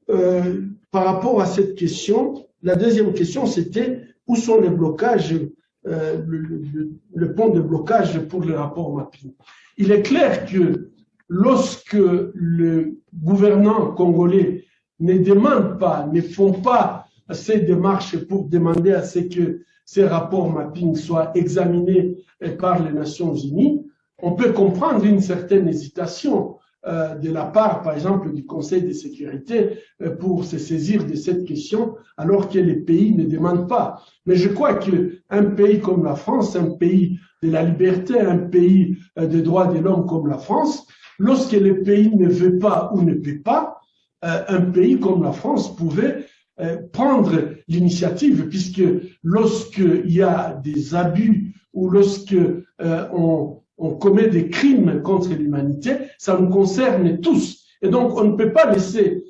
par rapport à cette question, la deuxième question, c'était où sont les blocages, le point de blocage pour le rapport mapping. Il est clair que lorsque le gouvernement congolais ne demande pas, ne font pas ces démarches pour demander à ce que ces rapports mapping soient examinés par les Nations Unies, on peut comprendre une certaine hésitation de la part, par exemple, du Conseil de sécurité pour se saisir de cette question, alors que les pays ne demandent pas. Mais je crois qu'un pays comme la France, un pays de la liberté, un pays des droits de l'homme comme la France, lorsque le pays ne veut pas ou ne peut pas, un pays comme la France pouvait prendre l'initiative, puisque lorsqu'il y a des abus ou lorsque on commet des crimes contre l'humanité, ça nous concerne tous. Et donc, on ne peut pas laisser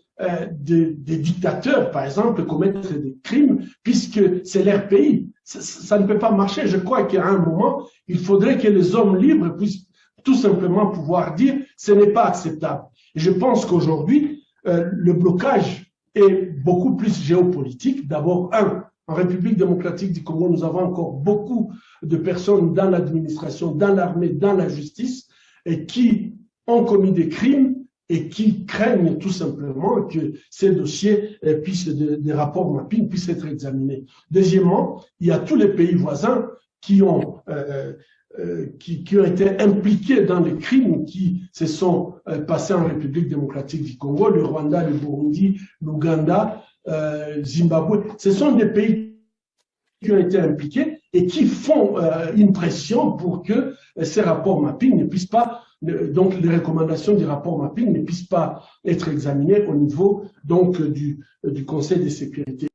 des dictateurs, par exemple, commettre des crimes, puisque c'est leur pays. Ça ne peut pas marcher. Je crois qu'à un moment, il faudrait que les hommes libres puissent tout simplement pouvoir dire « ce n'est pas acceptable ». Et je pense qu'aujourd'hui, le blocage est beaucoup plus géopolitique. D'abord, en République démocratique du Congo, nous avons encore beaucoup de personnes dans l'administration, dans l'armée, dans la justice, et qui ont commis des crimes et qui craignent tout simplement que ces dossiers des rapports mapping puissent être examinés. Deuxièmement, il y a tous les pays voisins qui ont été impliqués dans les crimes qui se sont passés en République démocratique du Congo, le Rwanda, le Burundi, l'Ouganda, Zimbabwe. Ce sont des pays qui ont été impliqués et qui font une pression pour que ces rapports mapping ne puissent pas, donc les recommandations du rapport mapping ne puissent pas être examinées au niveau donc du Conseil de sécurité.